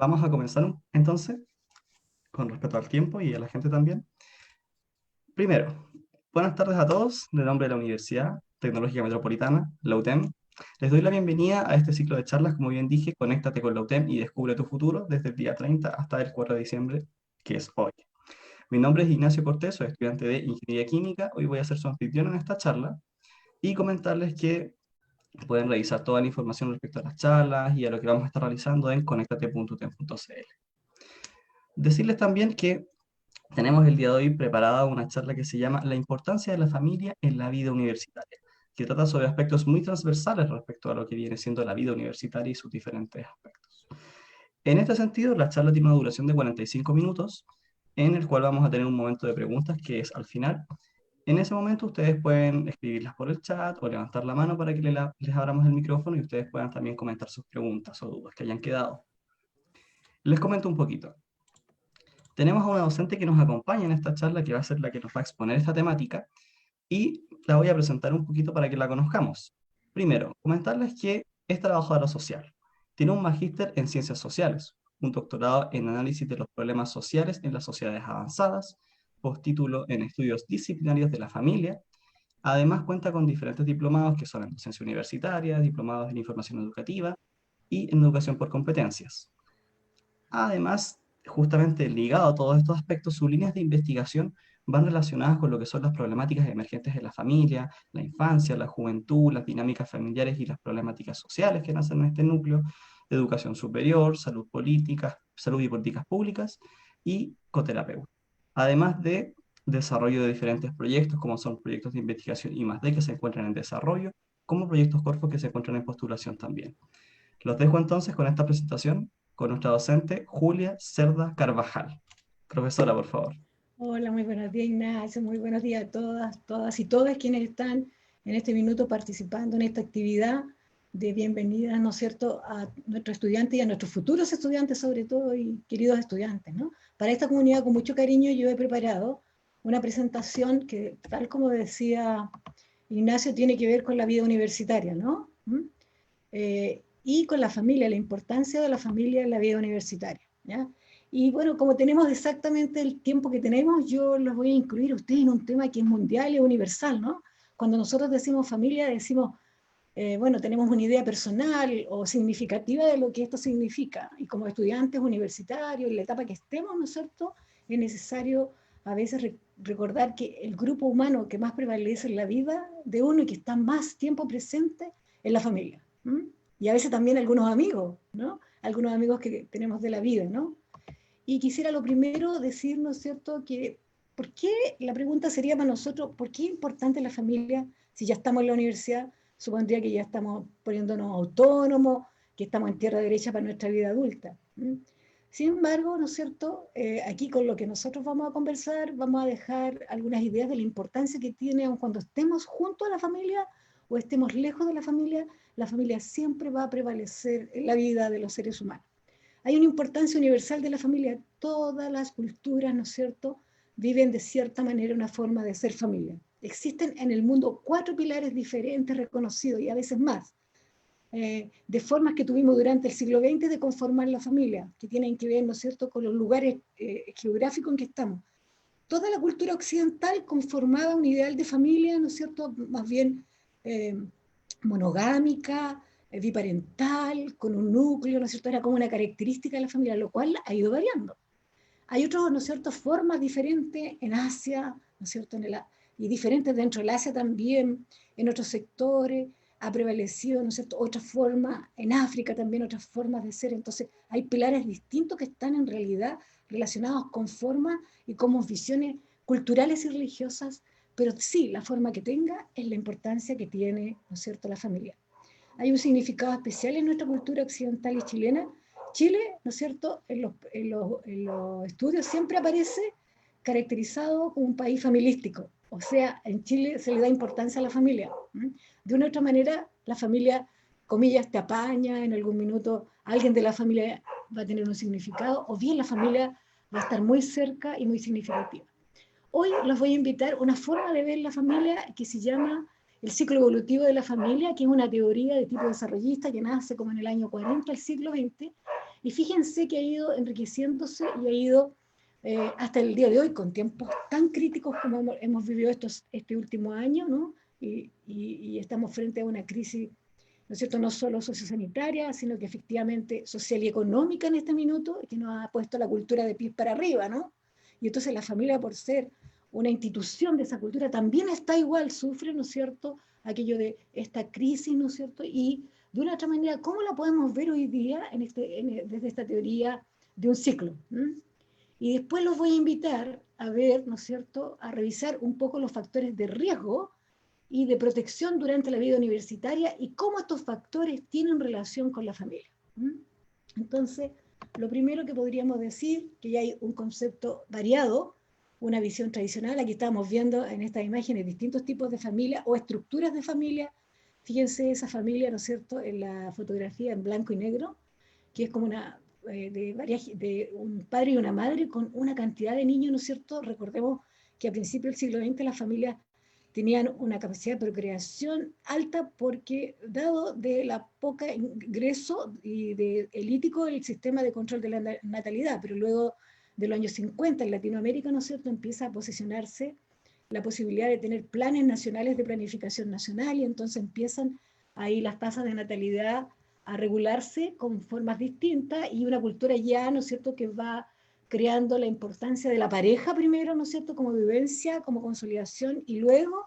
Vamos a comenzar entonces, con respecto al tiempo y a la gente también. Primero, buenas tardes a todos, de nombre de la Universidad Tecnológica Metropolitana, la UTEM. Les doy la bienvenida a este ciclo de charlas, como bien dije, Conéctate con la UTEM y descubre tu futuro, desde el día 30 hasta el 4 de diciembre, que es hoy. Mi nombre es Ignacio Cortés, soy estudiante de Ingeniería Química. Hoy voy a ser su anfitrión en esta charla y comentarles que pueden revisar toda la información respecto a las charlas y a lo que vamos a estar realizando en conectate.utem.cl. Decirles también que tenemos el día de hoy preparada una charla que se llama La importancia de la familia en la vida universitaria, que trata sobre aspectos muy transversales respecto a lo que viene siendo la vida universitaria y sus diferentes aspectos. En este sentido, la charla tiene una duración de 45 minutos, en el cual vamos a tener un momento de preguntas que es al final. En ese momento ustedes pueden escribirlas por el chat o levantar la mano para que les abramos el micrófono y ustedes puedan también comentar sus preguntas o dudas que hayan quedado. Les comento un poquito. Tenemos a una docente que nos acompaña en esta charla, que va a ser la que nos va a exponer esta temática, y la voy a presentar un poquito para que la conozcamos. Primero, comentarles que es trabajadora social. Tiene un magíster en ciencias sociales, un doctorado en análisis de los problemas sociales en las sociedades avanzadas, postítulo en estudios disciplinarios de la familia. Además, cuenta con diferentes diplomados que son en docencia universitaria, diplomados en información educativa y en educación por competencias. Además, justamente ligado a todos estos aspectos, sus líneas de investigación van relacionadas con lo que son las problemáticas emergentes de la familia, la infancia, la juventud, las dinámicas familiares y las problemáticas sociales que nacen en este núcleo, educación superior, salud política, salud y políticas públicas y coterapeuta. Además de desarrollo de diferentes proyectos, como son proyectos de investigación I+D que se encuentran en desarrollo, como proyectos Corfo que se encuentran en postulación también. Los dejo entonces con esta presentación con nuestra docente Julia Cerda Carvajal. Profesora, por favor. Hola, muy buenos días, Ignacio. Muy buenos días a todas y todos quienes están en este minuto participando en esta actividad de bienvenida, ¿no es cierto?, a nuestros estudiantes y a nuestros futuros estudiantes, sobre todo, y queridos estudiantes, ¿no? Para esta comunidad, con mucho cariño, yo he preparado una presentación que, tal como decía Ignacio, tiene que ver con la vida universitaria, ¿no? Y con la familia, la importancia de la familia en la vida universitaria, ¿ya? Y bueno, como tenemos exactamente el tiempo que tenemos, yo los voy a incluir a ustedes en un tema que es mundial y universal, ¿no? Cuando nosotros decimos familia, decimos, bueno, tenemos una idea personal o significativa de lo que esto significa. Y como estudiantes universitarios, en la etapa que estemos, ¿no es cierto?, es necesario a veces recordar que el grupo humano que más prevalece en la vida de uno y que está más tiempo presente es la familia. ¿M? Y a veces también algunos amigos, ¿no? Algunos amigos que tenemos de la vida, ¿no? Y quisiera lo primero decir, ¿no es cierto?, que ¿por qué? La pregunta sería para nosotros, ¿por qué es importante la familia si ya estamos en la universidad? Supondría que ya estamos poniéndonos autónomos, que estamos en tierra derecha para nuestra vida adulta. Sin embargo, ¿no es cierto?, aquí con lo que nosotros vamos a conversar, vamos a dejar algunas ideas de la importancia que tiene, aun cuando estemos junto a la familia o estemos lejos de la familia siempre va a prevalecer en la vida de los seres humanos. Hay una importancia universal de la familia. Todas las culturas, ¿no es cierto?, viven de cierta manera una forma de ser familia. Existen en el mundo 4 pilares diferentes reconocidos y a veces más, de formas que tuvimos durante el siglo XX de conformar la familia, que tienen que ver, ¿no es cierto?, con los lugares geográficos en que estamos. Toda la cultura occidental conformaba un ideal de familia, ¿no es cierto?, más bien eh, monogámica, biparental, con un núcleo, ¿no es cierto?, era como una característica de la familia, lo cual ha ido variando. Hay otras, ¿no es cierto?, formas diferentes en Asia, ¿no es cierto?, y diferentes dentro del Asia también, en otros sectores, ha prevalecido, ¿no es cierto?, otras formas, en África también otras formas de ser. Entonces hay pilares distintos que están en realidad relacionados con formas y como visiones culturales y religiosas, pero sí, la forma que tenga es la importancia que tiene, ¿no es cierto?, la familia. Hay un significado especial en nuestra cultura occidental y chilena. Chile, ¿no es cierto?, en los estudios siempre aparece caracterizado como un país familiístico. O sea, en Chile se le da importancia a la familia. De una u otra manera, la familia, comillas, te apaña, en algún minuto alguien de la familia va a tener un significado, o bien la familia va a estar muy cerca y muy significativa. Hoy los voy a invitar a una forma de ver la familia que se llama el ciclo evolutivo de la familia, que es una teoría de tipo desarrollista que nace como en el año 40 del siglo XX Y fíjense que ha ido enriqueciéndose y ha ido hasta el día de hoy, con tiempos tan críticos como hemos vivido este último año, ¿no? Y estamos frente a una crisis, ¿no es cierto?, no solo sociosanitaria, sino que efectivamente social y económica en este minuto, que nos ha puesto la cultura de pies para arriba, ¿no? Y entonces la familia, por ser una institución de esa cultura, también está igual, sufre, ¿no es cierto?, aquello de esta crisis, ¿no es cierto? Y de una otra manera, ¿cómo la podemos ver hoy día desde esta teoría de un ciclo? Y después los voy a invitar a ver, ¿no es cierto?, a revisar un poco los factores de riesgo y de protección durante la vida universitaria y cómo estos factores tienen relación con la familia. Entonces, lo primero que podríamos decir, que ya hay un concepto variado, una visión tradicional, aquí estamos viendo en estas imágenes distintos tipos de familia o estructuras de familia. Fíjense esa familia, ¿no es cierto?, en la fotografía en blanco y negro, que es como de un padre y una madre con una cantidad de niños, ¿no es cierto? Recordemos que a principios del siglo XX las familias tenían una capacidad de procreación alta porque, dado de la poca ingreso y de elítico el sistema de control de la natalidad, pero luego de los años 50 en Latinoamérica, ¿no es cierto?, empieza a posicionarse la posibilidad de tener planes nacionales de planificación nacional y entonces empiezan ahí las tasas de natalidad a regularse con formas distintas y una cultura ya, ¿no es cierto?, que va creando la importancia de la pareja primero, ¿no es cierto?, como vivencia, como consolidación, y luego,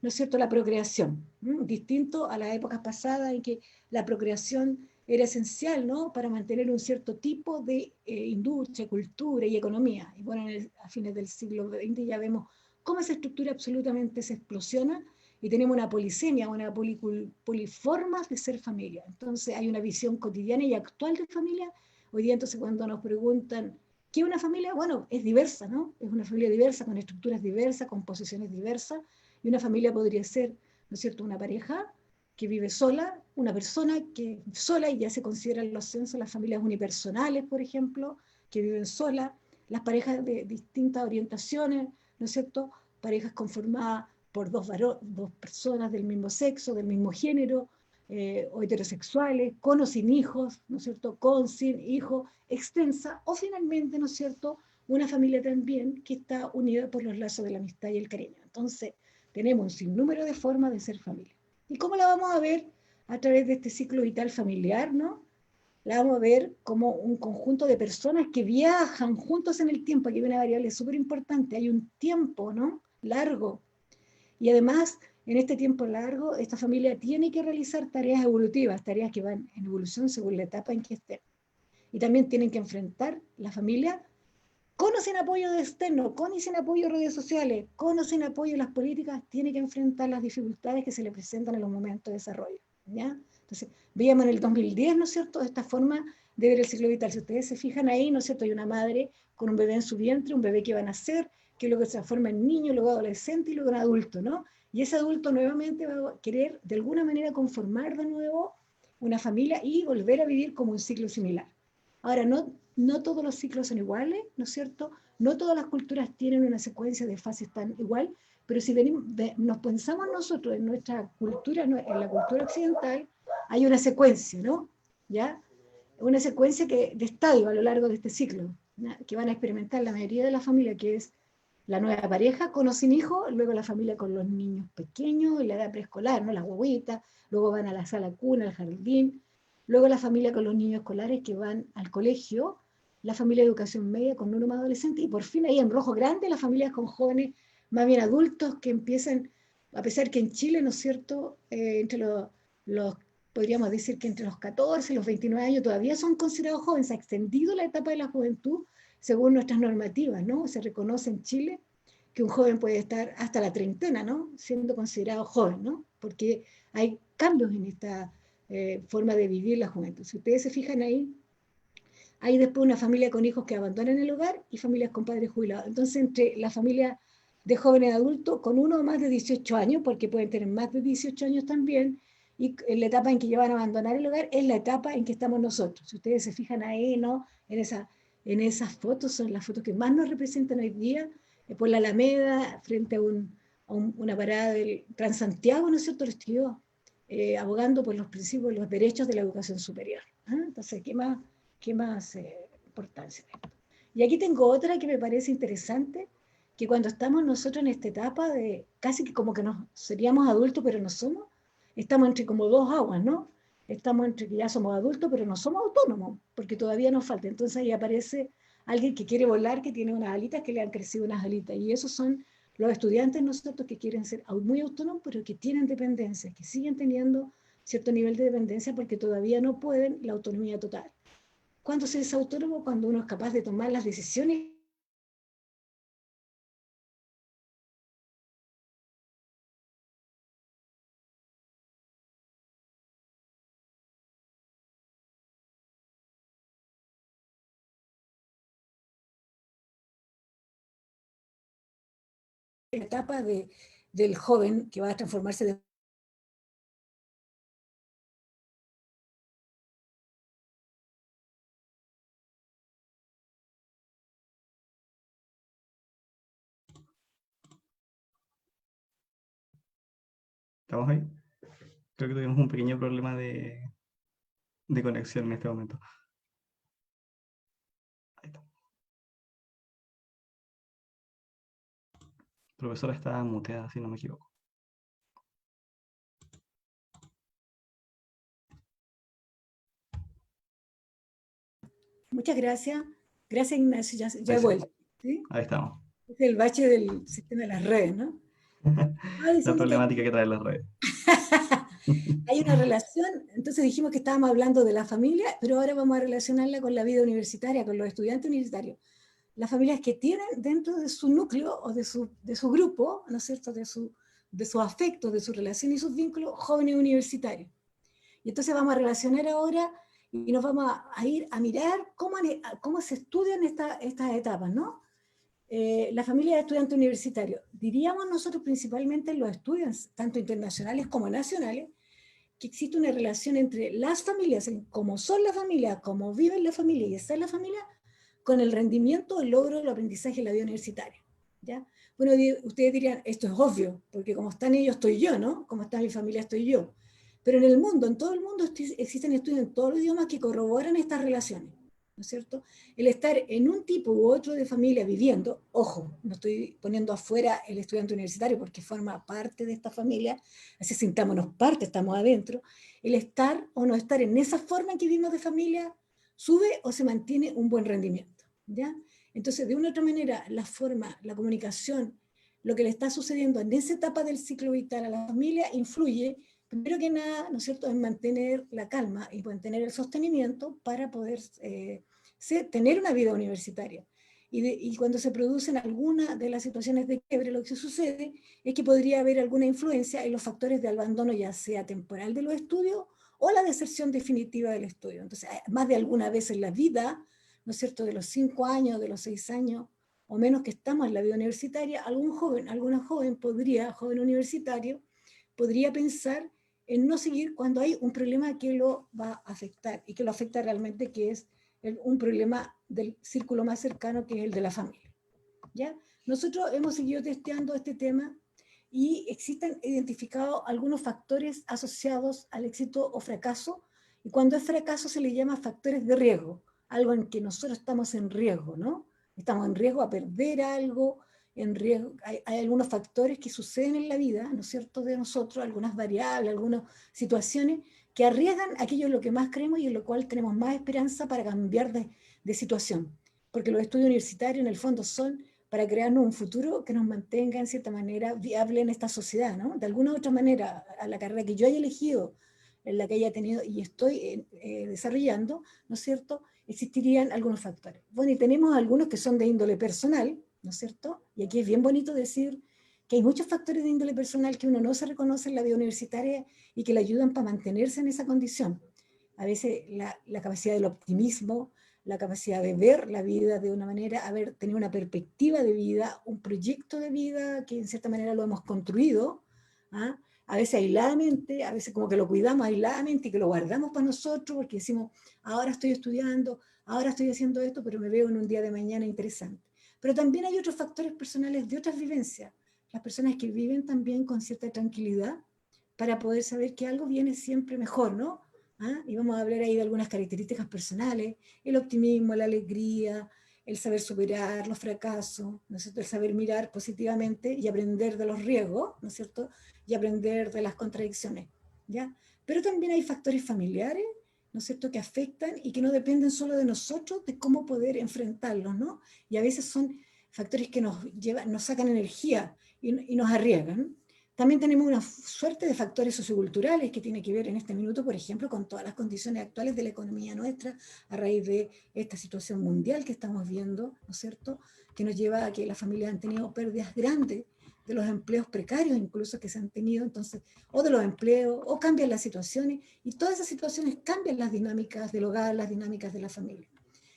¿no es cierto?, la procreación, distinto a las épocas pasadas en que la procreación era esencial, ¿no?, para mantener un cierto tipo de industria, cultura y economía. Y bueno, a fines del siglo XX ya vemos cómo esa estructura absolutamente se explosiona y tenemos una polisemia, una poliformas de ser familia. Entonces hay una visión cotidiana y actual de familia. Hoy día entonces cuando nos preguntan ¿qué es una familia? Bueno, es diversa, ¿no? Es una familia diversa, con estructuras diversas, con posiciones diversas, y una familia podría ser, ¿no es cierto?, una pareja que vive sola, una persona que sola, y ya se consideran los censos las familias unipersonales, por ejemplo, que viven solas, las parejas de distintas orientaciones, ¿no es cierto?, parejas conformadas por dos personas del mismo sexo, del mismo género, o heterosexuales, con o sin hijos, ¿no es cierto?, con, sin hijos, extensa, o finalmente, ¿no es cierto?, una familia también que está unida por los lazos de la amistad y el cariño. Entonces, tenemos un sinnúmero de formas de ser familia. ¿Y cómo la vamos a ver? A través de este ciclo vital familiar, ¿no? La vamos a ver como un conjunto de personas que viajan juntos en el tiempo. Aquí hay una variable súper importante, hay un tiempo, ¿no?, largo. Y además, en este tiempo largo, esta familia tiene que realizar tareas evolutivas, tareas que van en evolución según la etapa en que estén. Y también tienen que enfrentar la familia con o sin apoyo de externo, con y sin apoyo de redes sociales, con o sin apoyo de las políticas, tiene que enfrentar las dificultades que se le presentan en los momentos de desarrollo, ¿ya? Entonces, veíamos en el 2010, ¿no es cierto?, esta forma de ver el ciclo vital. Si ustedes se fijan ahí, ¿no es cierto?, hay una madre con un bebé en su vientre, un bebé que va a nacer, que luego se transforma en niño, luego adolescente y luego en adulto, ¿no? Y ese adulto nuevamente va a querer de alguna manera conformar de nuevo una familia y volver a vivir como un ciclo similar. Ahora, no todos los ciclos son iguales, ¿no es cierto? No todas las culturas tienen una secuencia de fases tan igual, pero si nos pensamos nosotros en nuestra cultura, en la cultura occidental, hay una secuencia, ¿no? ¿Ya? Una secuencia de estadio a lo largo de este ciclo, ¿ya?, que van a experimentar la mayoría de la familia, que es la nueva pareja con o sin hijos, luego la familia con los niños pequeños y la edad preescolar, ¿no?, las guaguitas, luego van a la sala cuna, al jardín, luego la familia con los niños escolares que van al colegio, la familia de educación media con uno más adolescente, y por fin ahí en rojo grande las familias con jóvenes más bien adultos que empiezan, a pesar que en Chile, ¿no es cierto?, entre podríamos decir que entre los 14 y los 29 años todavía son considerados jóvenes, se ha extendido la etapa de la juventud según nuestras normativas, ¿no? Se reconoce en Chile que un joven puede estar hasta la treintena, ¿no?, siendo considerado joven, ¿no?, porque hay cambios en esta forma de vivir la juventud. Si ustedes se fijan ahí, hay después una familia con hijos que abandonan el hogar y familias con padres jubilados. Entonces, entre la familia de jóvenes adultos con uno o más de 18 años, porque pueden tener más de 18 años también, y en la etapa en que llevan a abandonar el hogar es la etapa en que estamos nosotros. Si ustedes se fijan ahí, ¿no?, en esas fotos, son las fotos que más nos representan hoy día, por la Alameda, frente a una parada del Transantiago, ¿no es cierto?, los tíos abogando por los principios y los derechos de la educación superior. ¿Ah? Entonces, ¿qué más ¿Qué más importancia? Y aquí tengo otra que me parece interesante, que cuando estamos nosotros en esta etapa de casi que como que nos seríamos adultos, pero no somos, estamos entre como dos aguas, ¿no? Estamos entre que ya somos adultos, pero no somos autónomos, porque todavía nos falta. Entonces ahí aparece alguien que quiere volar, que tiene unas alitas, que le han crecido unas alitas. Y esos son los estudiantes nosotros que quieren ser muy autónomos, pero que tienen dependencia, que siguen teniendo cierto nivel de dependencia porque todavía no pueden la autonomía total. ¿Cuándo se es autónomo? Cuando uno es capaz de tomar las decisiones. La etapa del joven que va a transformarse de... ¿Estamos ahí? Creo que tuvimos un pequeño problema de conexión en este momento. Ahí está. La profesora está muteada, si no me equivoco. Muchas gracias. Gracias, Ignacio. Ya Ahí he sí, vuelto. ¿Sí? ahí estamos. Es el bache del sistema de las redes, ¿no? Estaba La diciendo que problemática que traen las redes. hay una relación, entonces dijimos que estábamos hablando de la familia, pero ahora vamos a relacionarla con la vida universitaria, con los estudiantes universitarios. Las familias que tienen dentro de su núcleo o de su grupo, ¿no es cierto?, de su afecto, de su relación y sus vínculos, jóvenes universitarios. Y entonces vamos a relacionar ahora y nos vamos a ir a mirar cómo se estudian estas etapas, ¿no? La familia de estudiantes universitarios. Diríamos nosotros principalmente en los estudios, tanto internacionales como nacionales, que existe una relación entre las familias, en cómo son las familias, cómo viven la familia y está en la familia, con el rendimiento, el logro, el aprendizaje en la vida universitaria. ¿Ya? Bueno, ustedes dirían, esto es obvio, porque como están ellos, estoy yo, ¿no? Como está mi familia, estoy yo. Pero en el mundo, en todo el mundo, existen estudios en todos los idiomas que corroboran estas relaciones, ¿no es cierto? El estar en un tipo u otro de familia viviendo, ojo, no estoy poniendo afuera el estudiante universitario porque forma parte de esta familia, así sintámonos parte, estamos adentro, el estar o no estar en esa forma en que vivimos de familia, sube o se mantiene un buen rendimiento, ¿ya? Entonces, de una u otra manera, la forma, la comunicación, lo que le está sucediendo en esa etapa del ciclo vital a la familia influye, primero que nada, ¿no es cierto?, en mantener la calma y mantener el sostenimiento para poder tener una vida universitaria. Y cuando se producen algunas de las situaciones de quiebre, lo que sucede es que podría haber alguna influencia en los factores de abandono, ya sea temporal de los estudios o la deserción definitiva del estudio. Entonces, más de alguna vez en la vida, ¿no es cierto?, de los 5 años, de los 6 años o menos que estamos en la vida universitaria, algún joven, alguna joven joven universitario, podría pensar en no seguir cuando hay un problema que lo va a afectar y que lo afecta realmente, que es un problema del círculo más cercano, que es el de la familia. ¿Ya? Nosotros hemos seguido testeando este tema y existen identificados algunos factores asociados al éxito o fracaso, y cuando es fracaso se le llama factores de riesgo, algo en que nosotros estamos en riesgo, ¿no? Estamos en riesgo a perder algo, en riesgo, hay algunos factores que suceden en la vida, ¿no es cierto?, de nosotros, algunas variables, algunas situaciones que arriesgan aquello en lo que más creemos y en lo cual tenemos más esperanza para cambiar de situación, porque los estudios universitarios en el fondo son para crearnos un futuro que nos mantenga en cierta manera viable en esta sociedad, ¿no? De alguna u otra manera, a la carrera que yo haya elegido, en la que haya tenido y estoy desarrollando, ¿no es cierto?, existirían algunos factores. Bueno, y tenemos algunos que son de índole personal, ¿no es cierto? Y aquí es bien bonito decir que hay muchos factores de índole personal que uno no se reconoce en la vida universitaria y que le ayudan para mantenerse en esa condición. A veces la capacidad del optimismo, la capacidad de ver la vida de una manera, tener una perspectiva de vida, un proyecto de vida que en cierta manera lo hemos construido, ¿ah? A veces aisladamente, a veces como que lo cuidamos aisladamente y que lo guardamos para nosotros porque decimos, ahora estoy estudiando, ahora estoy haciendo esto, pero me veo en un día de mañana interesante. Pero también hay otros factores personales de otras vivencias, las personas que viven también con cierta tranquilidad para poder saber que algo viene siempre mejor, ¿no? ¿ah? Y vamos a hablar ahí de algunas características personales, el optimismo, la alegría, el saber superar los fracasos, ¿no es cierto? El saber mirar positivamente y aprender de los riesgos, ¿no es cierto? Y aprender de las contradicciones, ¿ya? Pero también hay factores familiares, ¿no es cierto?, que afectan y que no dependen solo de nosotros, de cómo poder enfrentarlos, ¿no? Y a veces son factores que nos llevan, nos sacan energía y nos arriesgan. También tenemos una suerte de factores socioculturales que tiene que ver en este minuto, por ejemplo, con todas las condiciones actuales de la economía nuestra a raíz de esta situación mundial que estamos viendo, ¿no es cierto?, que nos lleva a que las familias han tenido pérdidas grandes de los empleos precarios incluso que se han tenido, entonces, o de los empleos, o cambian las situaciones, y todas esas situaciones cambian las dinámicas del hogar, las dinámicas de la familia.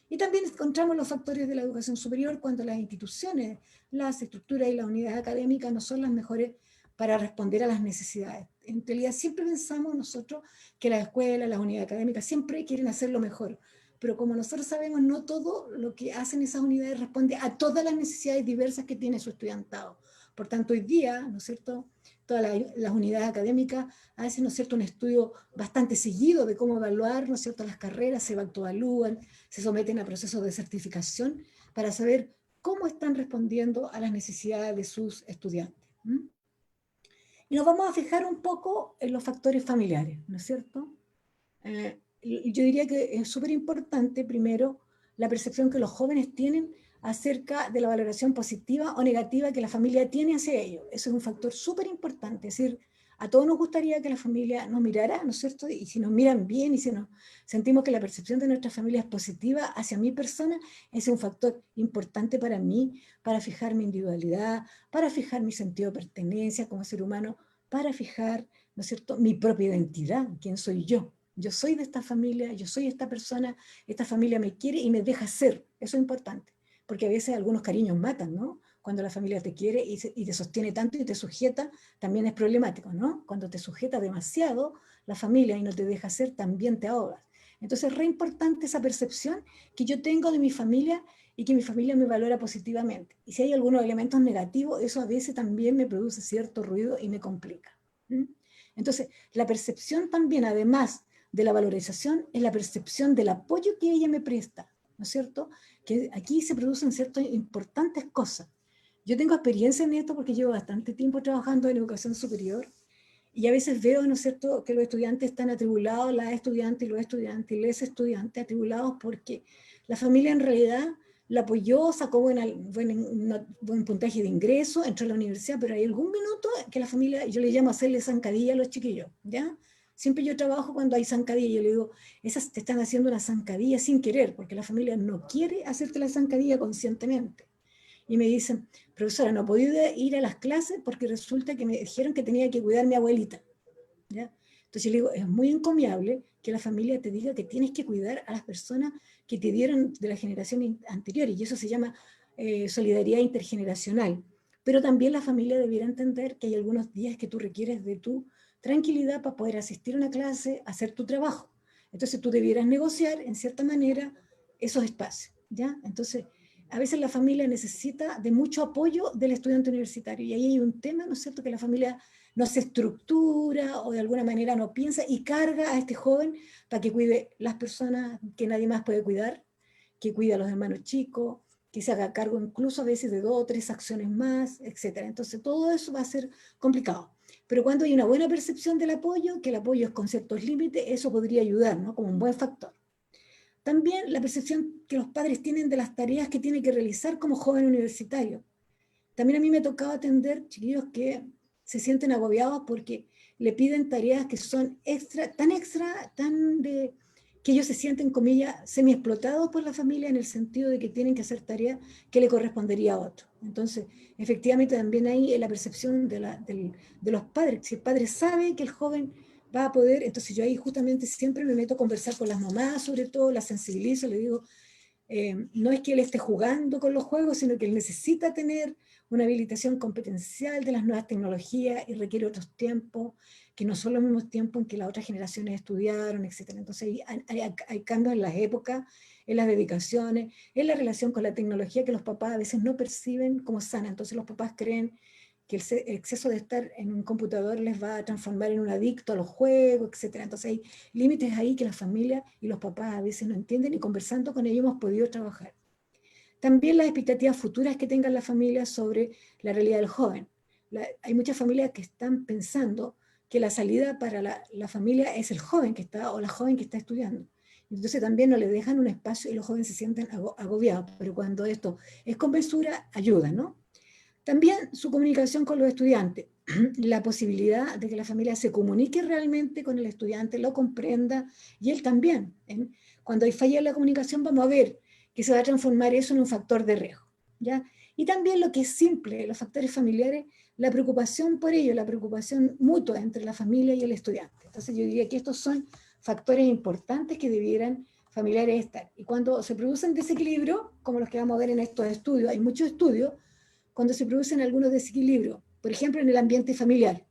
Y también encontramos los factores de la educación superior cuando las instituciones, las estructuras y las unidades académicas no son las mejores para responder a las necesidades. En realidad siempre pensamos nosotros que las escuelas, las unidades académicas siempre quieren hacer lo mejor, pero como nosotros sabemos, no todo lo que hacen esas unidades responde a todas las necesidades diversas que tiene su estudiantado. Por tanto, hoy día, ¿no es cierto?, todas las unidades académicas hacen, ¿no es cierto?, un estudio bastante seguido de cómo evaluar, ¿no es cierto?, las carreras, se autoevalúan, se someten a procesos de certificación para saber cómo están respondiendo a las necesidades de sus estudiantes. Y nos vamos a fijar un poco en los factores familiares, ¿no es cierto? Yo diría que es súper importante, primero, la percepción que los jóvenes tienen acerca de la valoración positiva o negativa que la familia tiene hacia ellos. Eso es un factor súper importante. Es decir, a todos nos gustaría que la familia nos mirara, ¿no es cierto? Y si nos miran bien y si nos sentimos que la percepción de nuestra familia es positiva hacia mi persona, ese es un factor importante para mí, para fijar mi individualidad, para fijar mi sentido de pertenencia como ser humano, para fijar, ¿no es cierto?, mi propia identidad, quién soy yo. Yo soy de esta familia, yo soy esta persona, esta familia me quiere y me deja ser. Eso es importante, porque a veces algunos cariños matan, ¿no? Cuando la familia te quiere y te sostiene tanto y te sujeta, también es problemático, ¿no? Cuando te sujeta demasiado la familia y no te deja ser, también te ahogas. Entonces es re importante esa percepción que yo tengo de mi familia y que mi familia me valora positivamente. Y si hay algunos elementos negativos, eso a veces también me produce cierto ruido y me complica. Entonces, la percepción también, además de la valorización, es la percepción del apoyo que ella me presta, ¿no es cierto? Que aquí se producen ciertas importantes cosas. Yo tengo experiencia en esto porque llevo bastante tiempo trabajando en educación superior y a veces veo, ¿no es cierto?, que los estudiantes están atribulados, las estudiantes y los estudiantes y les estudiantes atribulados porque la familia en realidad la apoyó, sacó buen puntaje de ingreso, entró a la universidad, pero hay algún minuto que la familia, yo le llamo hacerle zancadilla a los chiquillos, ¿ya? Siempre yo trabajo cuando hay zancadilla, yo le digo, esas te están haciendo una zancadilla sin querer, porque la familia no quiere hacerte la zancadilla conscientemente. Y me dicen, profesora, no he podido ir a las clases porque resulta que me dijeron que tenía que cuidar a mi abuelita, ¿ya? Entonces yo le digo, es muy encomiable que la familia te diga que tienes que cuidar a las personas que te dieron de la generación anterior, y eso se llama solidaridad intergeneracional. Pero también la familia debiera entender que hay algunos días que tú requieres de tu tranquilidad para poder asistir a una clase, hacer tu trabajo. Entonces tú debieras negociar, en cierta manera, esos espacios, ¿ya? Entonces, a veces la familia necesita de mucho apoyo del estudiante universitario, y ahí hay un tema, ¿no es cierto?, que la familia no se estructura o de alguna manera no piensa y carga a este joven para que cuide las personas que nadie más puede cuidar, que cuide a los hermanos chicos, que se haga cargo incluso a veces de 2 o 3 acciones más, etc. Entonces todo eso va a ser complicado. Pero cuando hay una buena percepción del apoyo, que el apoyo es con ciertos límites, eso podría ayudar, ¿no?, como un buen factor. También la percepción que los padres tienen de las tareas que tienen que realizar como joven universitario. También a mí me tocaba atender chiquillos que se sienten agobiados porque le piden tareas que son extra, tan de que ellos se sienten, comillas, semi-explotados por la familia en el sentido de que tienen que hacer tareas que le correspondería a otro. Entonces, efectivamente, también ahí la percepción de los padres. Si el padre sabe que el joven va a poder, entonces yo ahí justamente siempre me meto a conversar con las mamás, sobre todo, las sensibilizo, le digo, no es que él esté jugando con los juegos, sino que él necesita tener una habilitación competencial de las nuevas tecnologías y requiere otros tiempos, que no son los mismos tiempos en que las otras generaciones estudiaron, etc. Entonces hay cambios en las épocas, en las dedicaciones, en la relación con la tecnología que los papás a veces no perciben como sana. Entonces los papás creen que el exceso de estar en un computador les va a transformar en un adicto a los juegos, etc. Entonces hay límites ahí que las familias y los papás a veces no entienden, y conversando con ellos hemos podido trabajar. También las expectativas futuras que tengan las familias sobre la realidad del joven. Hay muchas familias que están pensando que la salida para la familia es el joven que está, o la joven que está estudiando. Entonces también no le dejan un espacio y los jóvenes se sienten agobiados, pero cuando esto es con mesura, ayuda, ¿no? También su comunicación con los estudiantes, la posibilidad de que la familia se comunique realmente con el estudiante, lo comprenda, y él también. Cuando hay falla en la comunicación, vamos a ver que se va a transformar eso en un factor de riesgo, ¿ya? Y también lo que es simple, los factores familiares, la preocupación por ello, la preocupación mutua entre la familia y el estudiante. Entonces yo diría que estos son factores importantes que debieran familiares estar. Y cuando se producen desequilibrios, como los que vamos a ver en estos estudios, hay muchos estudios, cuando se producen algunos desequilibrios, por ejemplo, en el ambiente familiar.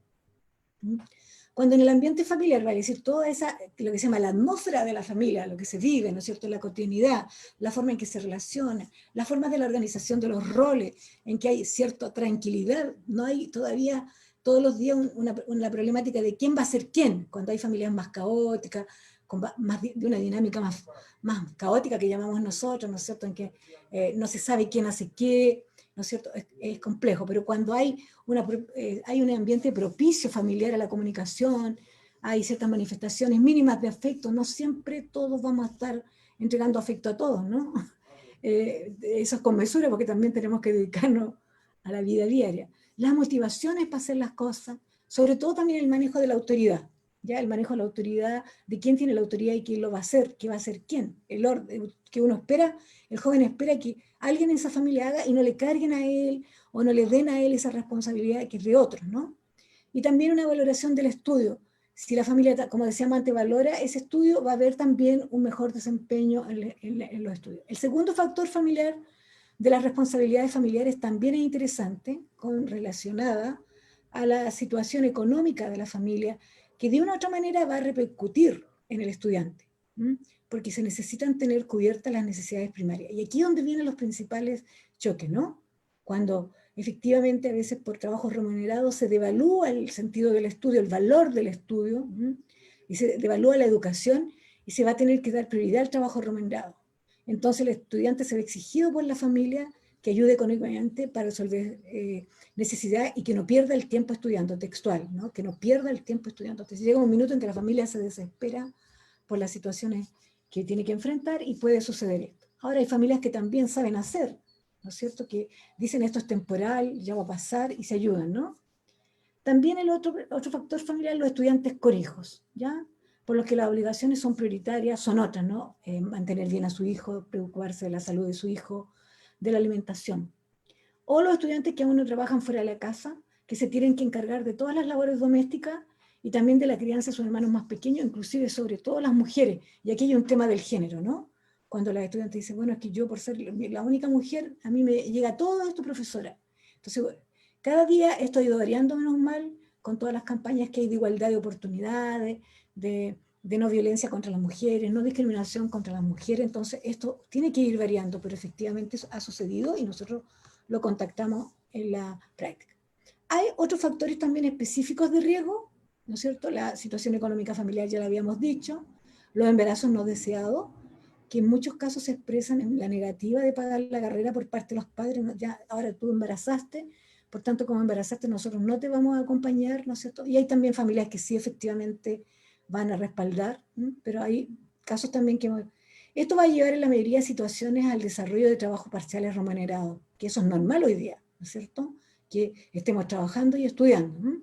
Cuando en el ambiente familiar, vale decir, toda esa, lo que se llama la atmósfera de la familia, lo que se vive, ¿no es cierto?, la cotidianidad, la forma en que se relaciona, la forma de la organización de los roles, en que hay cierta tranquilidad, no hay todavía todos los días una problemática de quién va a ser quién, cuando hay familias más caóticas, con más de una dinámica más caótica que llamamos nosotros, ¿no es cierto?, en que no se sabe quién hace qué, ¿no es cierto?, es complejo, pero cuando hay un ambiente propicio familiar a la comunicación, hay ciertas manifestaciones mínimas de afecto, no siempre todos vamos a estar entregando afecto a todos, ¿no? Eso es con mesura, porque también tenemos que dedicarnos a la vida diaria. Las motivaciones para hacer las cosas, sobre todo también el manejo de la autoridad, ¿ya? El manejo de la autoridad, de quién tiene la autoridad y quién lo va a hacer, qué va a hacer quién, el orden que uno espera, el joven espera que alguien en esa familia haga y no le carguen a él o no le den a él esa responsabilidad que es de otros, ¿no? Y también una valoración del estudio. Si la familia, como decíamos antes, valora ese estudio, va a haber también un mejor desempeño en los estudios. El segundo factor familiar de las responsabilidades familiares también es interesante, relacionada a la situación económica de la familia, que de una u otra manera va a repercutir en el estudiante, porque se necesitan tener cubiertas las necesidades primarias. Y aquí es donde vienen los principales choques, ¿no? Cuando efectivamente a veces por trabajos remunerados se devalúa el sentido del estudio, el valor del estudio, y se devalúa la educación, y se va a tener que dar prioridad al trabajo remunerado. Entonces el estudiante se ve exigido por la familia que ayude económicamente para resolver necesidades y que no pierda el tiempo estudiando, textual, ¿no? Que no pierda el tiempo estudiando. Entonces llega un minuto en que la familia se desespera por las situaciones que tiene que enfrentar y puede suceder esto. Ahora hay familias que también saben hacer, ¿no es cierto? Que dicen esto es temporal, ya va a pasar y se ayudan, ¿no? También el otro factor familiar, los estudiantes con hijos, ¿ya? Por lo que las obligaciones son prioritarias, son otras, ¿no? Mantener bien a su hijo, preocuparse de la salud de su hijo, de la alimentación. O los estudiantes que aún no trabajan fuera de la casa, que se tienen que encargar de todas las labores domésticas y también de la crianza de sus hermanos más pequeños, inclusive sobre todo las mujeres. Y aquí hay un tema del género, ¿no? Cuando las estudiantes dicen, bueno, es que yo por ser la única mujer, a mí me llega todo esto, profesora. Entonces, bueno, cada día esto ha ido variando menos mal con todas las campañas que hay de igualdad de oportunidades, de no violencia contra las mujeres, no discriminación contra las mujeres. Entonces esto tiene que ir variando, pero efectivamente eso ha sucedido y nosotros lo contactamos en la práctica. Hay otros factores también específicos de riesgo, ¿no es cierto? La situación económica familiar ya lo habíamos dicho, los embarazos no deseados, que en muchos casos se expresan en la negativa de pagar la carrera por parte de los padres. Ya, ahora tú embarazaste, por tanto, como embarazaste, nosotros no te vamos a acompañar, ¿no es cierto? Y hay también familias que sí efectivamente van a respaldar, pero hay casos también que... Esto va a llevar en la mayoría de situaciones al desarrollo de trabajos parciales remunerados, que eso es normal hoy día, ¿no es cierto? Que estemos trabajando y estudiando.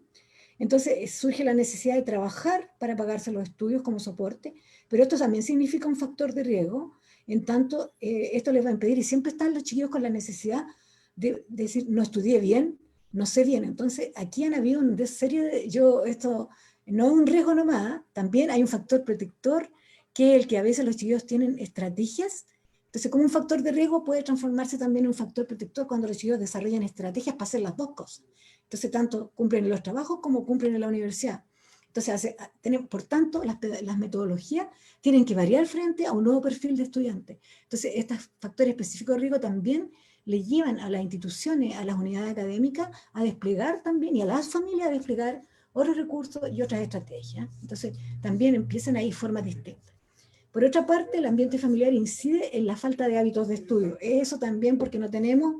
Entonces surge la necesidad de trabajar para pagarse los estudios como soporte, pero esto también significa un factor de riesgo, en tanto esto les va a impedir, y siempre están los chiquillos con la necesidad de decir, no estudié bien, no sé bien. Entonces aquí han habido una serie de, esto no es un riesgo nomás, también hay un factor protector, que es el que a veces los chiquillos tienen estrategias. Entonces, como un factor de riesgo puede transformarse también en un factor protector cuando los chicos desarrollan estrategias para hacer las dos cosas. Entonces, tanto cumplen en los trabajos como cumplen en la universidad. Entonces, por tanto, las metodologías tienen que variar frente a un nuevo perfil de estudiante. Entonces, estos factores específicos de riesgo también le llevan a las instituciones, a las unidades académicas, a desplegar también, y a las familias a desplegar otros recursos y otras estrategias. Entonces, también empiezan ahí formas distintas. Por otra parte, el ambiente familiar incide en la falta de hábitos de estudio. Eso también porque no tenemos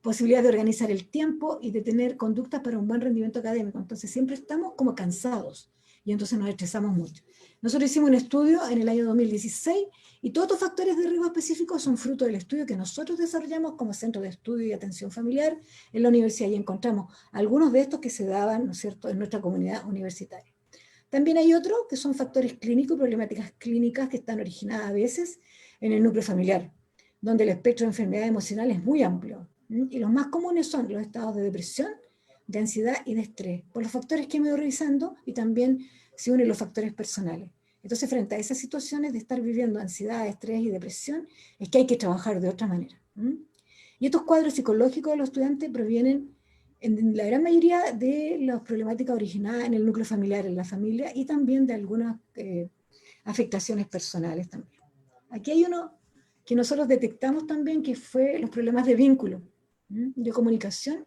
posibilidad de organizar el tiempo y de tener conductas para un buen rendimiento académico. Entonces siempre estamos como cansados y entonces nos estresamos mucho. Nosotros hicimos un estudio en el año 2016 y todos estos factores de riesgo específicos son fruto del estudio que nosotros desarrollamos como Centro de Estudio y Atención Familiar en la universidad y encontramos algunos de estos que se daban, ¿no es cierto?, en nuestra comunidad universitaria. También hay otros que son factores clínicos, problemáticas clínicas que están originadas a veces en el núcleo familiar, donde el espectro de enfermedad emocional es muy amplio. Y los más comunes son los estados de depresión, de ansiedad y de estrés, por los factores que me voy revisando y también se unen los factores personales. Entonces, frente a esas situaciones de estar viviendo ansiedad, estrés y depresión, es que hay que trabajar de otra manera. Y estos cuadros psicológicos de los estudiantes provienen en la gran mayoría de las problemáticas originadas en el núcleo familiar, en la familia, y también de algunas afectaciones personales también. Aquí hay uno que nosotros detectamos también, que fue los problemas de vínculo, de comunicación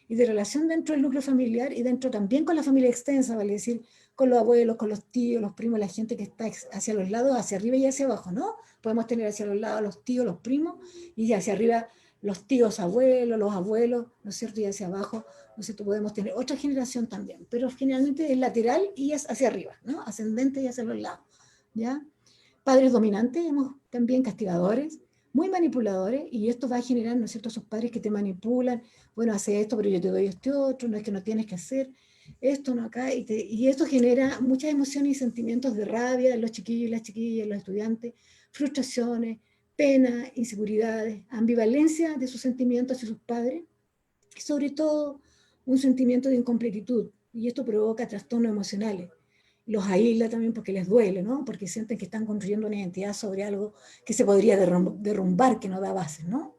y de relación dentro del núcleo familiar y dentro también con la familia extensa, vale decir, con los abuelos, con los tíos, los primos, la gente que está hacia los lados, hacia arriba y hacia abajo, ¿no? Podemos tener hacia los lados los tíos, los primos, y hacia arriba los tíos abuelos, los abuelos, ¿no es cierto? Y hacia abajo, ¿no es cierto? Podemos tener otra generación también, pero generalmente es lateral y es hacia arriba, ¿no? Ascendente y hacia los lados, ¿ya? Padres dominantes, también castigadores, muy manipuladores, y esto va a generar, ¿no es cierto?, esos padres que te manipulan, bueno, hace esto, pero yo te doy este otro, no es que no tienes que hacer esto, no acá, y esto genera muchas emociones y sentimientos de rabia en los chiquillos y las chiquillas, en los estudiantes, frustraciones, pena, inseguridades, ambivalencia de sus sentimientos hacia sus padres, y sobre todo un sentimiento de incompletitud, y esto provoca trastornos emocionales. Los aísla también porque les duele, ¿no? Porque sienten que están construyendo una identidad sobre algo que se podría derrumbar, que no da bases, ¿no?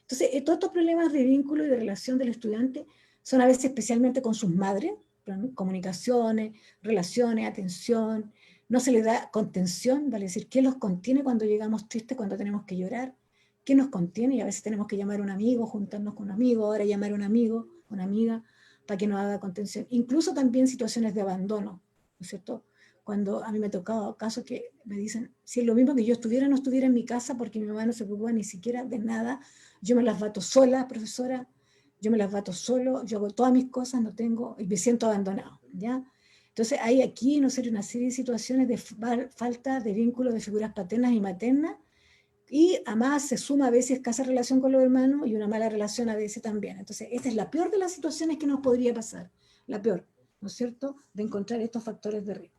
Entonces, todos estos problemas de vínculo y de relación del estudiante son a veces especialmente con sus madres, ¿no? Comunicaciones, relaciones, atención, no se les da contención, vale decir, ¿qué los contiene cuando llegamos tristes, cuando tenemos que llorar? ¿Qué nos contiene? Y a veces tenemos que llamar a un amigo, juntarnos con un amigo, ahora llamar a un amigo, una amiga, para que nos haga contención. Incluso también situaciones de abandono, ¿no es cierto? Cuando a mí me ha tocado casos que me dicen, si es lo mismo que yo estuviera o no estuviera en mi casa porque mi mamá no se preocupa ni siquiera de nada, yo me las bato sola, profesora, yo me las bato solo, yo hago todas mis cosas, no tengo, y me siento abandonado, ¿ya? Entonces hay aquí, no sé, una serie de situaciones de falta de vínculo de figuras paternas y maternas, y además se suma a veces escasa relación con los hermanos y una mala relación a veces también. Entonces, esta es la peor de las situaciones que nos podría pasar, la peor, ¿no es cierto?, de encontrar estos factores de riesgo.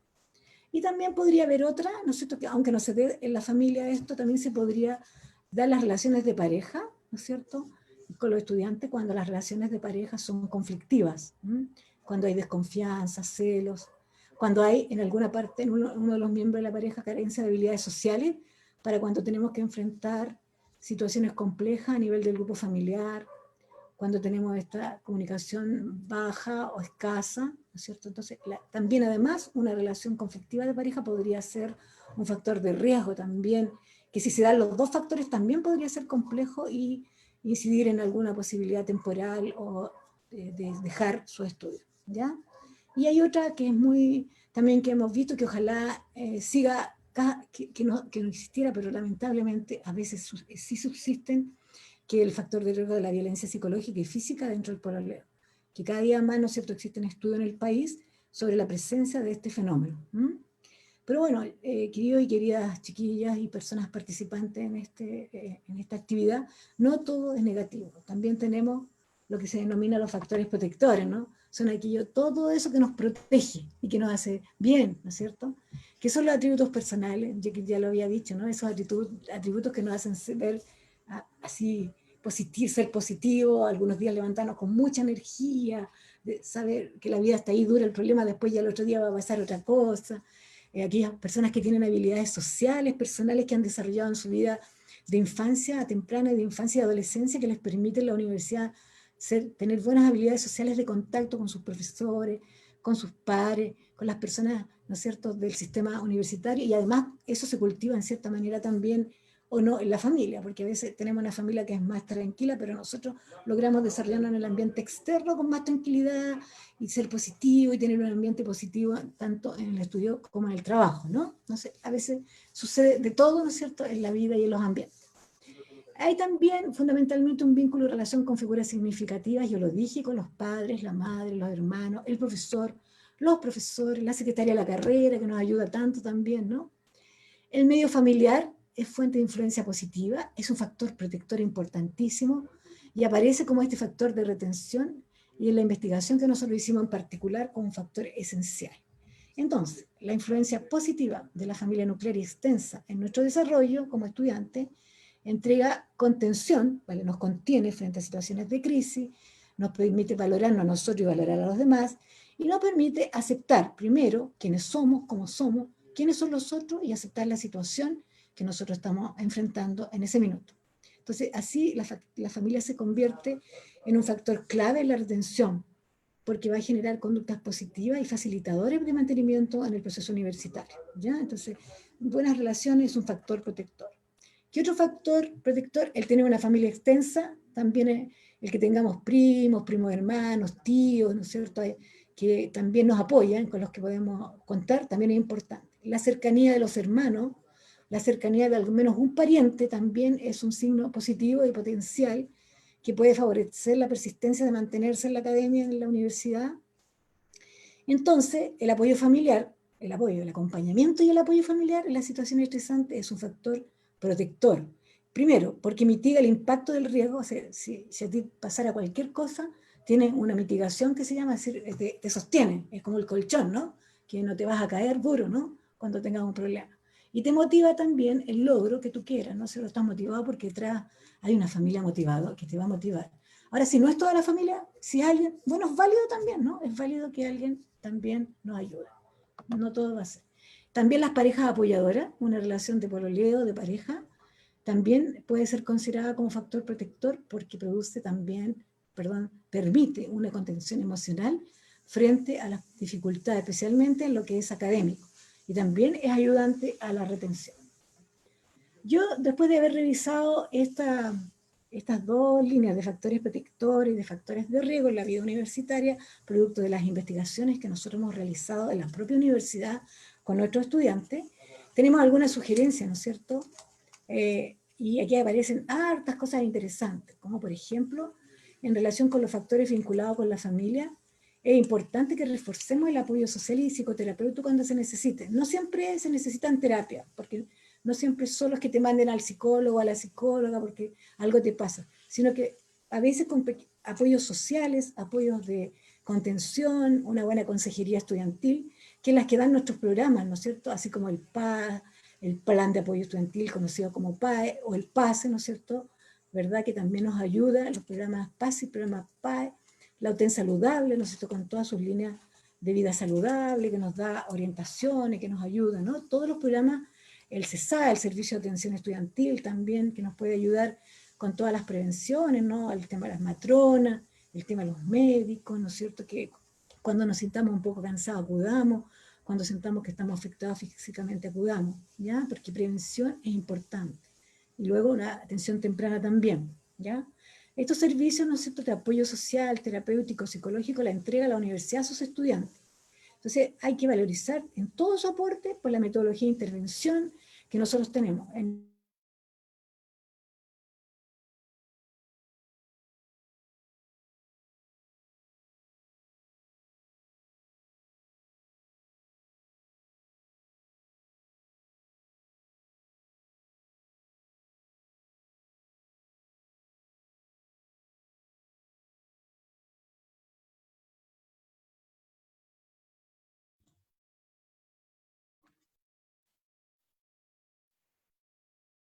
Y también podría haber otra, ¿no es cierto?, que aunque no se dé en la familia esto, también se podría dar las relaciones de pareja, ¿no es cierto?, con los estudiantes cuando las relaciones de pareja son conflictivas, cuando hay desconfianza, celos, cuando hay en alguna parte, en uno de los miembros de la pareja, carencia de habilidades sociales, para cuando tenemos que enfrentar situaciones complejas a nivel del grupo familiar, cuando tenemos esta comunicación baja o escasa, ¿no es cierto? Entonces, también además una relación conflictiva de pareja podría ser un factor de riesgo también, que si se dan los dos factores también podría ser complejo y incidir en alguna posibilidad temporal o de dejar su estudio, ¿ya? Y hay otra que es muy, también que hemos visto que ojalá siga, que no existiera, pero lamentablemente a veces sí subsisten, que el factor de riesgo de la violencia psicológica y física dentro del pololeo. Que cada día más, ¿no es cierto?, existen estudios en el país sobre la presencia de este fenómeno. Pero bueno, queridos y queridas chiquillas y personas participantes en esta actividad, no todo es negativo. También tenemos lo que se denomina los factores protectores, ¿no? Son todo eso que nos protege y que nos hace bien, ¿no es cierto? Que son los atributos personales, yo que ya lo había dicho, ¿no? Esos atributos que nos hacen ver así, ser positivo, algunos días levantarnos con mucha energía, de saber que la vida está ahí dura, el problema después ya el otro día va a pasar otra cosa. Aquellas personas que tienen habilidades sociales, personales que han desarrollado en su vida de infancia temprana y de infancia y adolescencia que les permiten la universidad tener buenas habilidades sociales de contacto con sus profesores, con sus pares, con las personas, ¿no es cierto?, del sistema universitario, y además eso se cultiva en cierta manera también o no en la familia, porque a veces tenemos una familia que es más tranquila, pero nosotros logramos desarrollarnos en el ambiente externo con más tranquilidad y ser positivo y tener un ambiente positivo tanto en el estudio como en el trabajo, ¿no? Entonces, a veces sucede de todo, ¿no es cierto?, en la vida y en los ambientes. Hay también fundamentalmente un vínculo y relación con figuras significativas, yo lo dije, con los padres, la madre, los hermanos, el profesor, los profesores, la secretaria de la carrera, que nos ayuda tanto también, ¿no? El medio familiar es fuente de influencia positiva, es un factor protector importantísimo y aparece como este factor de retención y en la investigación que nosotros hicimos en particular como un factor esencial. Entonces, la influencia positiva de la familia nuclear y extensa en nuestro desarrollo como estudiante entrega contención, ¿vale? Nos contiene frente a situaciones de crisis, nos permite valorarnos a nosotros y valorar a los demás, y nos permite aceptar primero quiénes somos, cómo somos, quiénes son los otros y aceptar la situación que nosotros estamos enfrentando en ese minuto. Entonces, así la familia se convierte en un factor clave en la retención, porque va a generar conductas positivas y facilitadores de mantenimiento en el proceso universitario, ¿ya? Entonces, buenas relaciones es un factor protector. ¿Qué otro factor protector? El tener una familia extensa, también el que tengamos primos, primos hermanos, tíos, ¿no es cierto?, que también nos apoyan, con los que podemos contar, también es importante. La cercanía de los hermanos, la cercanía de al menos un pariente también es un signo positivo y potencial que puede favorecer la persistencia de mantenerse en la academia, en la universidad. Entonces, el apoyo familiar, el apoyo, el acompañamiento y el apoyo familiar en la situación estresante es un factor protector. Primero, porque mitiga el impacto del riesgo, o sea, si a ti pasara cualquier cosa, tienes una mitigación que se llama, es decir, te sostiene, es como el colchón, ¿no? Que no te vas a caer duro, ¿no? Cuando tengas un problema. Y te motiva también el logro que tú quieras, ¿no? Si lo estás motivado porque detrás hay una familia motivada que te va a motivar. Ahora, si no es toda la familia, si alguien, bueno, es válido también, ¿no? Es válido que alguien también nos ayude. No todo va a ser. También las parejas apoyadoras, una relación de pololeo, de pareja, también puede ser considerada como factor protector porque produce también, perdón, permite una contención emocional frente a las dificultades, especialmente en lo que es académico. Y también es ayudante a la retención. Yo, después de haber revisado estas dos líneas de factores protectores y de factores de riesgo en la vida universitaria, producto de las investigaciones que nosotros hemos realizado en la propia universidad con nuestros estudiantes, tenemos algunas sugerencias, ¿no es cierto? Y aquí aparecen hartas cosas interesantes, como por ejemplo, en relación con los factores vinculados con la familia, es importante que reforcemos el apoyo social y psicoterapéutico cuando se necesite. No siempre se necesitan terapias, porque no siempre solo es que te manden al psicólogo o a la psicóloga porque algo te pasa, sino que a veces con apoyos sociales, apoyos de contención, una buena consejería estudiantil, que es las que dan nuestros programas, ¿no es cierto? Así como el PA, el Plan de Apoyo Estudiantil, conocido como PAE, o el PASE, ¿no es cierto? ¿Verdad? Que también nos ayuda, los programas PASE y programas PAE, la UTEN Saludable, ¿no es cierto? Con todas sus líneas de vida saludable, que nos da orientaciones, que nos ayuda, ¿no? Todos los programas, el CESA, el Servicio de Atención Estudiantil también, que nos puede ayudar con todas las prevenciones, ¿no? El tema de las matronas, el tema de los médicos, ¿no es cierto? Que cuando nos sintamos un poco cansados acudamos, cuando sintamos que estamos afectados físicamente acudamos, ¿ya? Porque prevención es importante. Y luego una atención temprana también, ¿ya? Estos servicios, ¿no es cierto?, de apoyo social, terapéutico, psicológico, la entrega a la universidad a sus estudiantes. Entonces hay que valorizar en todo su aporte por la metodología de intervención que nosotros tenemos.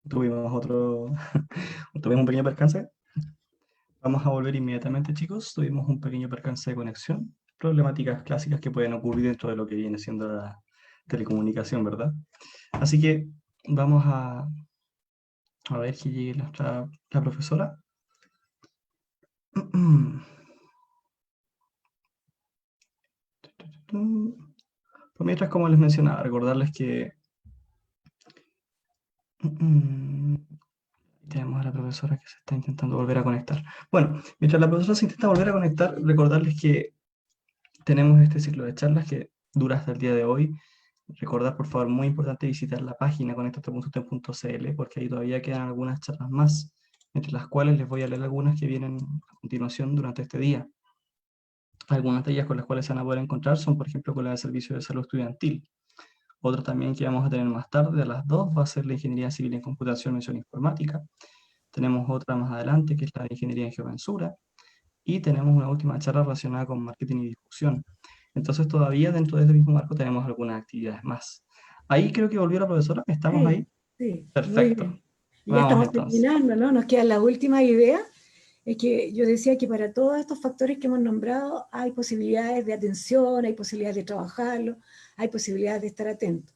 Tuvimos tuvimos un pequeño percance. Vamos a volver inmediatamente, chicos. Tuvimos un pequeño percance de conexión. Problemáticas clásicas que pueden ocurrir dentro de lo que viene siendo la telecomunicación, ¿verdad? Así que vamos a ver que llegue la profesora. Por mientras, como les mencionaba, recordarles que Tenemos a la profesora que se está intentando volver a conectar. Bueno, mientras la profesora se intenta volver a conectar, recordarles que tenemos este ciclo de charlas que dura hasta el día de hoy. Recordar, por favor, muy importante visitar la página conectate.utem.cl porque ahí todavía quedan algunas charlas más, entre las cuales les voy a leer algunas que vienen a continuación durante este día. Algunas de ellas con las cuales se van a poder encontrar son, por ejemplo, con la de Servicio de Salud Estudiantil. Otra también que vamos a tener más tarde, a las 2, va a ser la Ingeniería Civil en Computación, Mención Informática. Tenemos otra más adelante, que es la de Ingeniería en Geomensura. Y tenemos una última charla relacionada con marketing y difusión. Entonces, todavía dentro de este mismo marco tenemos algunas actividades más. Ahí creo que volvió la profesora. ¿Estamos Sí, ahí? sí, muy Perfecto. bien. Y ya Vamos estamos entonces. terminando, ¿no? Nos queda la última idea. Es que yo decía que para todos estos factores que hemos nombrado hay posibilidades de atención, hay posibilidades de trabajarlo, hay posibilidades de estar atentos.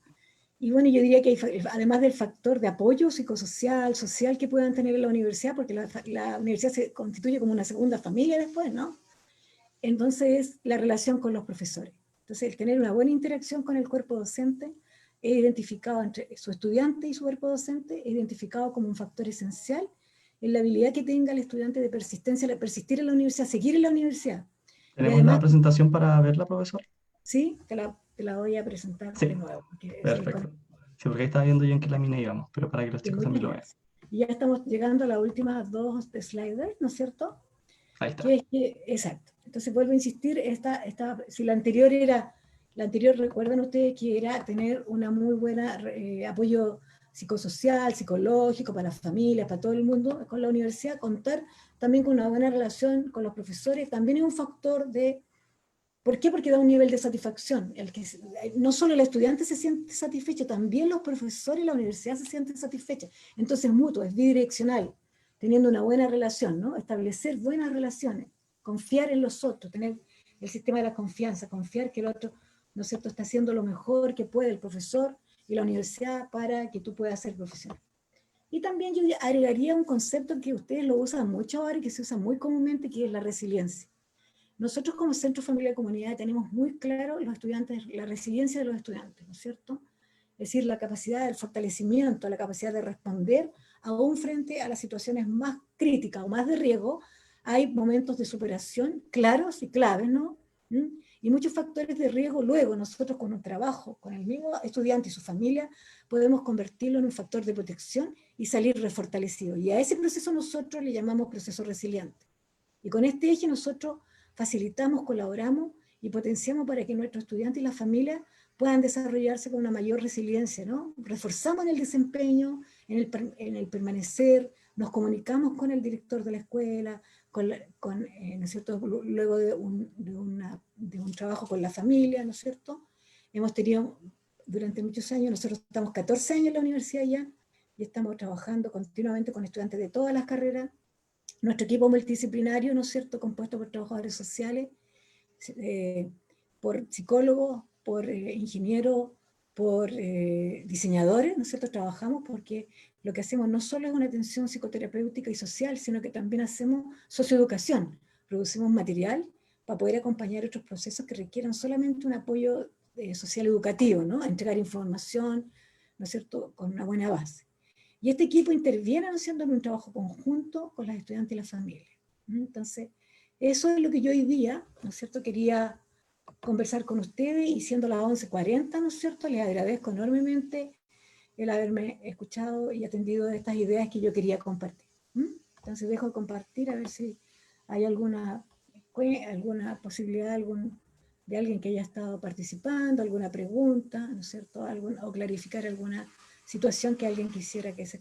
Y bueno, yo diría que hay, además del factor de apoyo psicosocial, social que puedan tener en la universidad, porque la universidad se constituye como una segunda familia después, ¿no? Entonces, la relación con los profesores. Entonces, el tener una buena interacción con el cuerpo docente es identificado entre su estudiante y su cuerpo docente, es identificado como un factor esencial en la habilidad que tenga el estudiante de persistencia, de persistir en la universidad, seguir en la universidad. Y ¿Tenemos la además, presentación para verla, profesor? sí, te la voy a presentar de Sí, nuevo, porque es el perfecto. Sí, porque ahí estaba viendo yo en qué lámina íbamos, pero para que los sí, chicos muchas también lo vean. gracias. Y ya estamos llegando a las últimas dos sliders, ¿no es cierto? Ahí Que está. es que, exacto. Entonces vuelvo a insistir, si la anterior recuerdan ustedes que era tener una muy buena apoyo psicosocial, psicológico para las familias, para todo el mundo, con la universidad, contar también con una buena relación con los profesores, también es un factor de, ¿por qué? Porque da un nivel de satisfacción. No solo el estudiante se siente satisfecho, también los profesores y la universidad se sienten satisfechos. Entonces es mutuo, es bidireccional, teniendo una buena relación, ¿no? Establecer buenas relaciones, confiar en los otros, tener el sistema de la confianza, confiar que el otro, ¿no es cierto?, está haciendo lo mejor que puede el profesor y la universidad para que tú puedas ser profesional. Y también yo agregaría un concepto que ustedes lo usan mucho ahora y que se usa muy comúnmente, que es la resiliencia. Nosotros como Centro Familia y Comunidad tenemos muy claro los estudiantes, la resiliencia de los estudiantes, ¿no es cierto? Es decir, la capacidad del fortalecimiento, la capacidad de responder aún frente a las situaciones más críticas o más de riesgo. Hay momentos de superación claros y claves, ¿no? Y muchos factores de riesgo luego nosotros con un trabajo, con el mismo estudiante y su familia, podemos convertirlo en un factor de protección y salir refortalecido. Y a ese proceso nosotros le llamamos proceso resiliente. Y con este eje nosotros facilitamos, colaboramos y potenciamos para que nuestros estudiantes y las familias puedan desarrollarse con una mayor resiliencia, ¿no? Reforzamos en el desempeño, en el permanecer, nos comunicamos con el director de la escuela, ¿no es cierto? Luego de un trabajo con la familia, ¿no es cierto? Hemos tenido durante muchos años, nosotros estamos 14 años en la universidad ya, y estamos trabajando continuamente con estudiantes de todas las carreras. Nuestro equipo multidisciplinario, ¿no es cierto?, compuesto por trabajadores sociales, eh, por psicólogos, por ingenieros, por diseñadores, ¿no es cierto?, trabajamos porque lo que hacemos no solo es una atención psicoterapéutica y social, sino que también hacemos socioeducación, producimos material para poder acompañar otros procesos que requieran solamente un apoyo social educativo, ¿no?, entregar información, ¿no es cierto?, con una buena base. Y este equipo interviene haciendo un trabajo conjunto con los estudiantes y las familias. Entonces, eso es lo que yo hoy día, ¿no es cierto?, quería conversar con ustedes y siendo las 11:40, ¿no es cierto?, les agradezco enormemente el haberme escuchado y atendido estas ideas que yo quería compartir. Entonces, dejo de compartir a ver si hay alguna posibilidad de alguien que haya estado participando, alguna pregunta, ¿no es cierto?, o clarificar alguna situación que alguien quisiera que se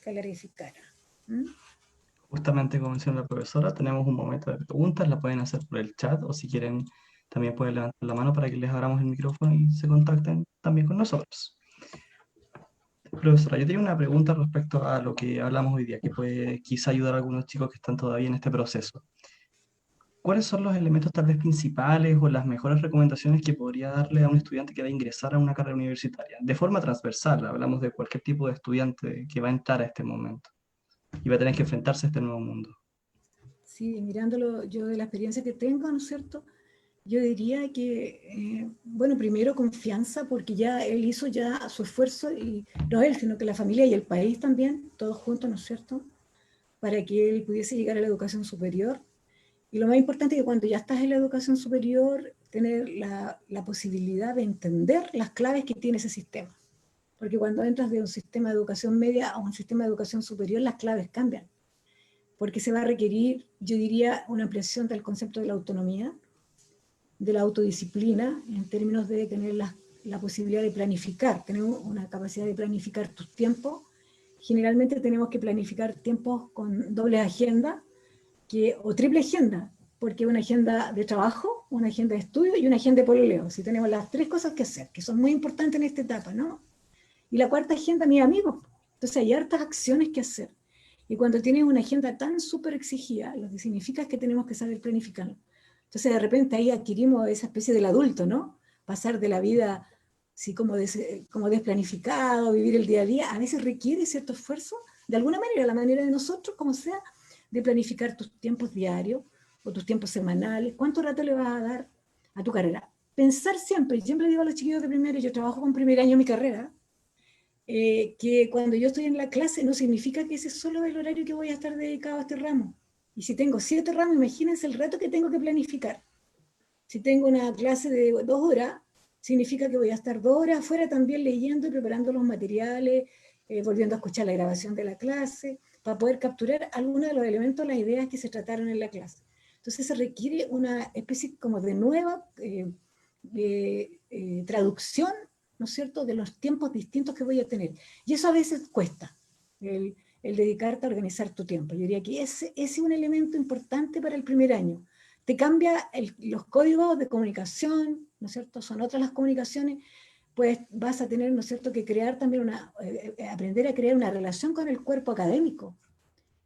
clarificara. Justamente como mencionó la profesora, tenemos un momento de preguntas, la pueden hacer por el chat o si quieren también pueden levantar la mano para que les abramos el micrófono y se contacten también con nosotros. Profesora, yo tenía una pregunta respecto a lo que hablamos hoy día, que puede quizá ayudar a algunos chicos que están todavía en este proceso. ¿Cuáles son los elementos tal vez principales o las mejores recomendaciones que podría darle a un estudiante que va a ingresar a una carrera universitaria? De forma transversal, hablamos de cualquier tipo de estudiante que va a entrar a este momento y va a tener que enfrentarse a este nuevo mundo. Sí, mirándolo yo de la experiencia que tengo, ¿no es cierto? Yo diría que, bueno, primero confianza, porque ya él hizo ya su esfuerzo, y no él, sino que la familia y el país también, todos juntos, ¿no es cierto?, para que él pudiese llegar a la educación superior. Y lo más importante es que cuando ya estás en la educación superior, tener la posibilidad de entender las claves que tiene ese sistema. Porque cuando entras de un sistema de educación media a un sistema de educación superior, las claves cambian. Porque se va a requerir, yo diría, una ampliación del concepto de la autonomía, de la autodisciplina, en términos de tener la posibilidad de planificar, tener una capacidad de planificar tus tiempos. Generalmente tenemos que planificar tiempos con doble agenda, o triple agenda, porque una agenda de trabajo, una agenda de estudio y una agenda de pololeo. Si tenemos las tres cosas que hacer, que son muy importantes en esta etapa, ¿no? Y la cuarta agenda, mis amigos. Entonces hay hartas acciones que hacer. Y cuando tienes una agenda tan súper exigida, lo que significa es que tenemos que saber planificarlo. Entonces de repente ahí adquirimos esa especie del adulto, ¿no? Pasar de la vida así como desplanificado, vivir el día a día, a veces requiere cierto esfuerzo, de alguna manera, la manera de nosotros, como sea, de planificar tus tiempos diarios o tus tiempos semanales. ¿Cuánto rato le vas a dar a tu carrera? Pensar siempre, siempre digo a los chiquillos de primero, yo trabajo con primer año en mi carrera, que cuando yo estoy en la clase no significa que ese es solo el horario que voy a estar dedicado a este ramo. Y si tengo 7 ramos, imagínense el rato que tengo que planificar. Si tengo una clase de 2 horas, significa que voy a estar 2 horas afuera también leyendo y preparando los materiales, volviendo a escuchar la grabación de la clase, para poder capturar algunos de los elementos, las ideas que se trataron en la clase. Entonces se requiere una especie como de nueva traducción, ¿no es cierto?, de los tiempos distintos que voy a tener. Y eso a veces cuesta, el dedicarte a organizar tu tiempo. Yo diría que ese es un elemento importante para el primer año. Te cambia los códigos de comunicación, ¿no es cierto? Son otras las comunicaciones, pues vas a tener, ¿no es cierto?, que crear también aprender a crear una relación con el cuerpo académico.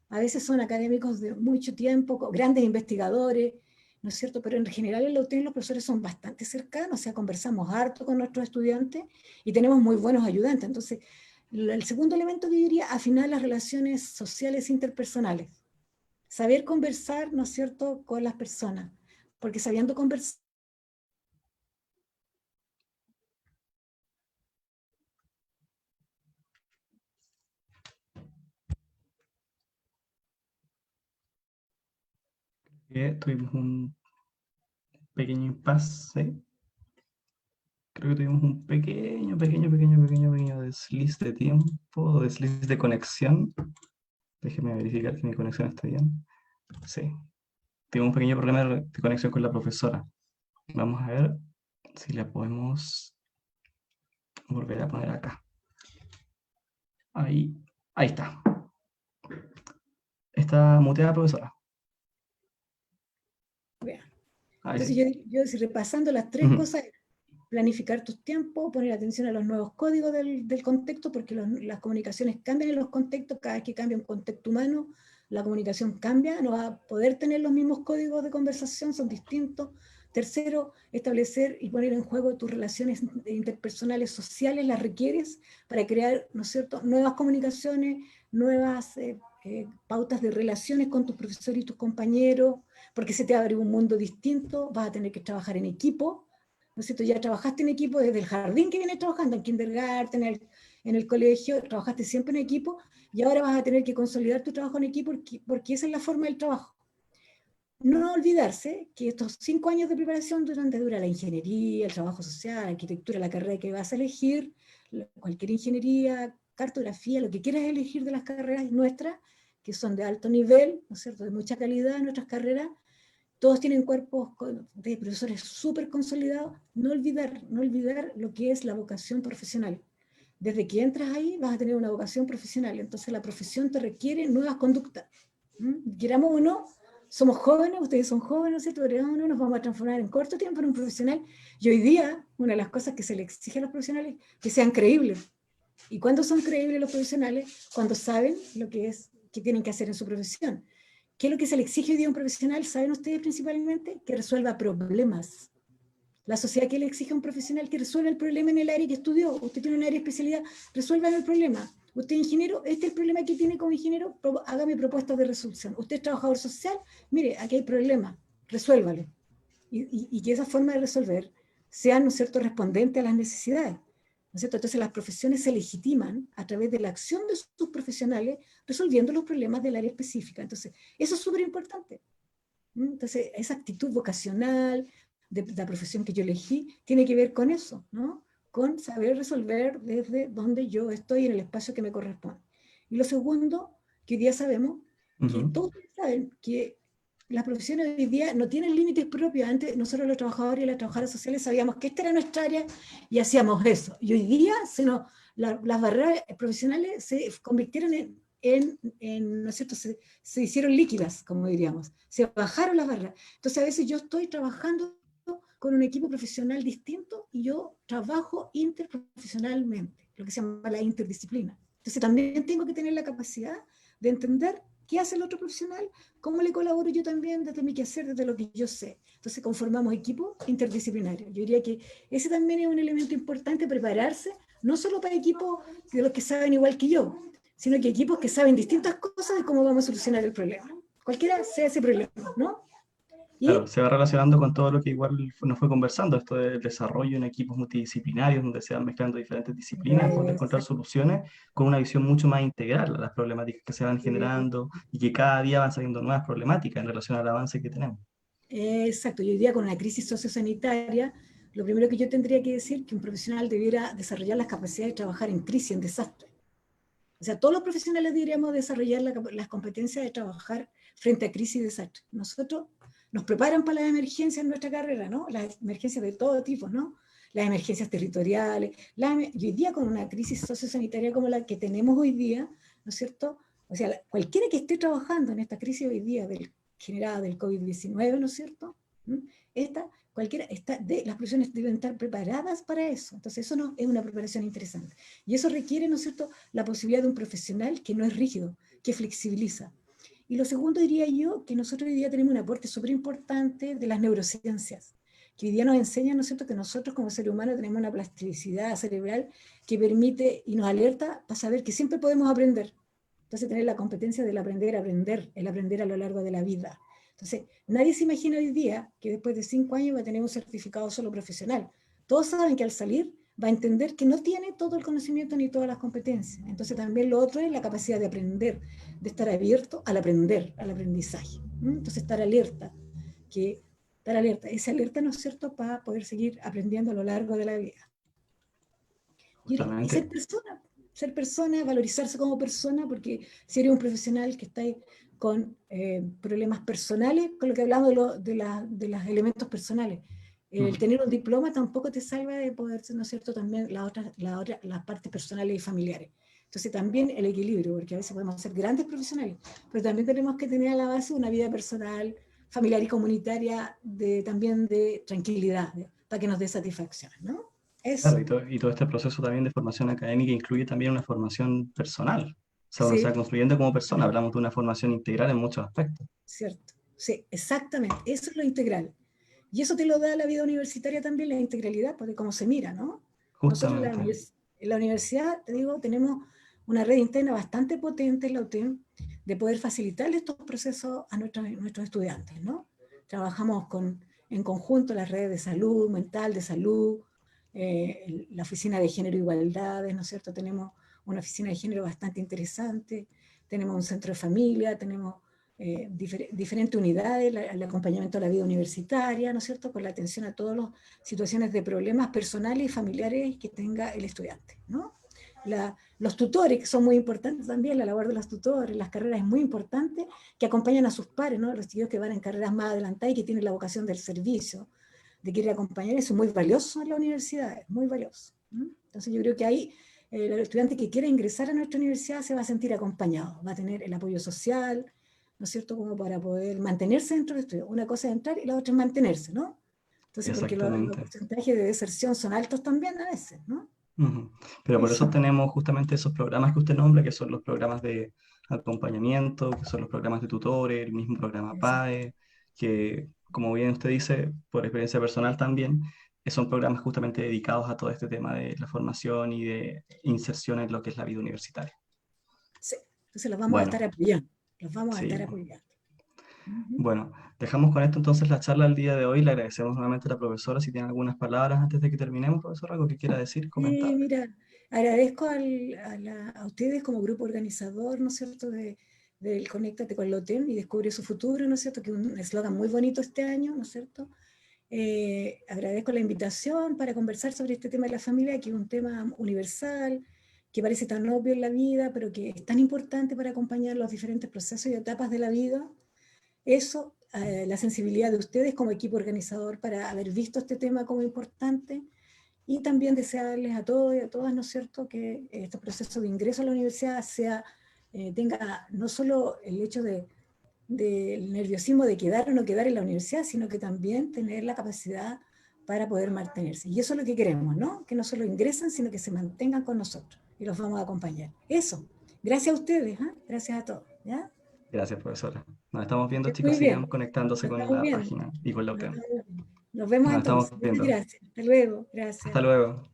A veces son académicos de mucho tiempo, grandes investigadores, ¿no es cierto? Pero en general en la UTN los profesores son bastante cercanos, o sea, conversamos harto con nuestros estudiantes y tenemos muy buenos ayudantes. Entonces, el segundo elemento que yo diría, afinar las relaciones sociales interpersonales. Saber conversar, ¿no es cierto?, con las personas, porque sabiendo conversar. Tuvimos un pequeño impasse. Creo que tuvimos un pequeño desliz de tiempo, desliz de conexión. Déjeme verificar que mi conexión está bien. Sí, tuvimos un pequeño problema de conexión con la profesora. Vamos a ver si la podemos volver a poner acá. Ahí, ahí está. Está muteada, profesora. Ahí Entonces sí. yo repasando las tres cosas, planificar tus tiempos, poner atención a los nuevos códigos del contexto, porque las comunicaciones cambian en los contextos, cada vez que cambia un contexto humano, la comunicación cambia, no va a poder tener los mismos códigos de conversación, son distintos. Tercero, establecer y poner en juego tus relaciones interpersonales sociales, las requieres para crear, ¿no es cierto?, nuevas comunicaciones, nuevas pautas de relaciones con tus profesores y tus compañeros, porque se te abre un mundo distinto, vas a tener que trabajar en equipo, ¿no es cierto? Ya trabajaste en equipo desde el jardín que vienes trabajando, en kindergarten, en el colegio, trabajaste siempre en equipo, y ahora vas a tener que consolidar tu trabajo en equipo porque esa es la forma del trabajo. No olvidarse que estos 5 años de preparación dura la ingeniería, el trabajo social, la arquitectura, la carrera que vas a elegir, cualquier ingeniería, cartografía, lo que quieras elegir de las carreras nuestras, que son de alto nivel, ¿no es cierto?, de mucha calidad en nuestras carreras. Todos tienen cuerpos de profesores súper consolidados. No olvidar lo que es la vocación profesional. Desde que entras ahí vas a tener una vocación profesional, entonces la profesión te requiere nuevas conductas. Queramos o no, somos jóvenes, ustedes son jóvenes, ¿cierto? Queramos o no, nos vamos a transformar en corto tiempo en un profesional. Y hoy día, una de las cosas que se le exige a los profesionales es que sean creíbles. ¿Y cuándo son creíbles los profesionales? Cuando saben lo que es, que tienen que hacer en su profesión. ¿Qué es lo que se le exige hoy día a un profesional? ¿Saben ustedes principalmente? Que resuelva problemas. La sociedad que le exige a un profesional que resuelva el problema en el área que estudió. Usted tiene un área de especialidad, resuelva el problema. Usted es ingeniero, este es el problema que tiene como ingeniero, hágame propuestas de resolución. Usted es trabajador social, mire, aquí hay problema, resuélvalo. y que esa forma de resolver sean, ¿no es cierto?, respondente a las necesidades. ¿No es cierto? Entonces las profesiones se legitiman a través de la acción de sus profesionales resolviendo los problemas del área específica. Entonces, eso es súper importante. Entonces, esa actitud vocacional de la profesión que yo elegí tiene que ver con eso, ¿no? Con saber resolver desde donde yo estoy en el espacio que me corresponde. Y lo segundo, que hoy día sabemos, que Ujú. todos saben que las profesiones hoy día no tienen límites propios. Antes nosotros los trabajadores y las trabajadoras sociales sabíamos que esta era nuestra área y hacíamos eso. Y hoy día las barreras profesionales se convirtieron ¿no es cierto? Se hicieron líquidas, como diríamos. Se bajaron las barreras. Entonces a veces yo estoy trabajando con un equipo profesional distinto y yo trabajo interprofesionalmente, lo que se llama la interdisciplina. Entonces también tengo que tener la capacidad de entender qué hace el otro profesional, cómo le colaboro yo también desde mi quehacer, desde lo que yo sé. Entonces conformamos equipos interdisciplinarios. Yo diría que ese también es un elemento importante, prepararse, no solo para equipos de los que saben igual que yo, sino que equipos que saben distintas cosas de cómo vamos a solucionar el problema. Cualquiera sea ese problema, ¿no? Claro, Y se va relacionando con todo lo que igual nos fue conversando, esto del desarrollo en equipos multidisciplinarios, donde se van mezclando diferentes disciplinas, poder encontrar soluciones con una visión mucho más integral a las problemáticas que se van generando y que cada día van saliendo nuevas problemáticas en relación al avance que tenemos. exacto, y hoy día con una crisis sociosanitaria, lo primero que yo tendría que decir es que un profesional debiera desarrollar las capacidades de trabajar en crisis, en desastre. O sea, todos los profesionales deberíamos desarrollar las competencias de trabajar frente a crisis y desastre. Nosotros nos preparan para las emergencias en nuestra carrera, ¿no? Las emergencias de todo tipo, ¿no? Las emergencias territoriales. Y hoy día con una crisis sociosanitaria como la que tenemos hoy día, ¿no es cierto? O sea, cualquiera que esté trabajando en esta crisis hoy día generada del COVID-19, ¿no es cierto? Esta, las profesiones deben estar preparadas para eso. Entonces, eso no, es una preparación interesante. Y eso requiere, ¿no es cierto?, la posibilidad de un profesional que no es rígido, que flexibiliza. Y lo segundo diría yo, que nosotros hoy día tenemos un aporte súper importante de las neurociencias, que hoy día nos enseñan, ¿no es cierto?, que nosotros como seres humanos tenemos una plasticidad cerebral que permite y nos alerta para saber que siempre podemos aprender. Entonces, tener la competencia del aprender a aprender, el aprender a lo largo de la vida. Entonces, nadie se imagina hoy día que después de 5 años va a tener un certificado solo profesional. Todos saben que al salir va a entender que no tiene todo el conocimiento ni todas las competencias. Entonces también lo otro es la capacidad de aprender, de estar abierto al aprender, al aprendizaje. Entonces estar alerta, esa alerta, ¿no es cierto?, para poder seguir aprendiendo a lo largo de la vida. Y Justamente, ser persona, valorizarse como persona, porque si eres un profesional que está ahí con problemas personales, con lo que hablamos de los elementos personales, el tener un diploma tampoco te salva de poder, ¿no es cierto?, también las partes personales y familiares. Entonces también el equilibrio, porque a veces podemos ser grandes profesionales, pero también tenemos que tener a la base una vida personal, familiar y comunitaria también de tranquilidad, para que nos dé satisfacción, ¿no? claro, Eso. y todo este proceso también de formación académica incluye también una formación personal. O sea, uno se va Sí, construyendo como persona, hablamos de una formación integral en muchos aspectos. cierto. Sí, exactamente. Eso es lo integral. Y eso te lo da la vida universitaria también, la integralidad, porque cómo se mira, ¿no? Nosotros Justamente, en la universidad, te digo, tenemos una red interna bastante potente en la UTEM de poder facilitar estos procesos a nuestros estudiantes, ¿no? Trabajamos en conjunto las redes de salud, mental, de salud, la oficina de género e igualdades, ¿no es cierto? Tenemos una oficina de género bastante interesante, tenemos un centro de familia, tenemos diferentes unidades, el acompañamiento a la vida universitaria, ¿no es cierto?, con la atención a todas las situaciones de problemas personales y familiares que tenga el estudiante, ¿no? Los tutores, que son muy importantes también, la labor de los tutores, las carreras es muy importante, que acompañan a sus pares, ¿no?, los chicos que van en carreras más adelantadas y que tienen la vocación del servicio, de querer acompañar, eso es muy valioso en la universidad, es muy valioso. Entonces yo creo que ahí el estudiante que quiera ingresar a nuestra universidad se va a sentir acompañado, va a tener el apoyo social, ¿no es cierto?, como para poder mantenerse dentro del estudio. Una cosa es entrar y la otra es mantenerse, ¿no? Entonces, porque los exactamente. porcentajes de deserción son altos también a veces, ¿no? Ujú. Pero por eso Eso, tenemos justamente esos programas que usted nombra, que son los programas de acompañamiento, que son los programas de tutores, el mismo programa eso. PAE, que como bien usted dice, por experiencia personal también, son programas justamente dedicados a todo este tema de la formación y de inserción en lo que es la vida universitaria. Sí. Entonces los vamos a Bueno, estar apoyando, los vamos a sí, estar apoyando. Ujú. Bueno, dejamos con esto entonces la charla del día de hoy. Le agradecemos nuevamente a la profesora. Si tiene algunas palabras antes de que terminemos, profesora, algo que quiera decir, comentar. Sí, mira, agradezco a ustedes como grupo organizador, ¿no es cierto?, del Conéctate con la OTEM y Descubre su futuro, ¿no es cierto?, que es un eslogan muy bonito este año, ¿no es cierto? Agradezco la invitación para conversar sobre este tema de la familia, que es un tema universal, que parece tan obvio en la vida, pero que es tan importante para acompañar los diferentes procesos y etapas de la vida. Eso, la sensibilidad de ustedes como equipo organizador para haber visto este tema como importante y también desearles a todos y a todas, ¿no es cierto?, que este proceso de ingreso a la universidad tenga no solo el hecho del nerviosismo de quedar o no quedar en la universidad, sino que también tener la capacidad para poder mantenerse. Y eso es lo que queremos, ¿no? Que no solo ingresen, sino que se mantengan con nosotros y los vamos a acompañar. Eso. Gracias a ustedes, ¿eh? Gracias a todos. ¿Ya? Gracias, profesora. Nos estamos viendo, chicos. Muy Sigan bien. conectándose Nos con estamos la viendo. página y con la Nos UTEM. estamos viendo. Nos vemos Nos estamos entonces. Muchas viendo. gracias. Hasta luego. Hasta Gracias. luego.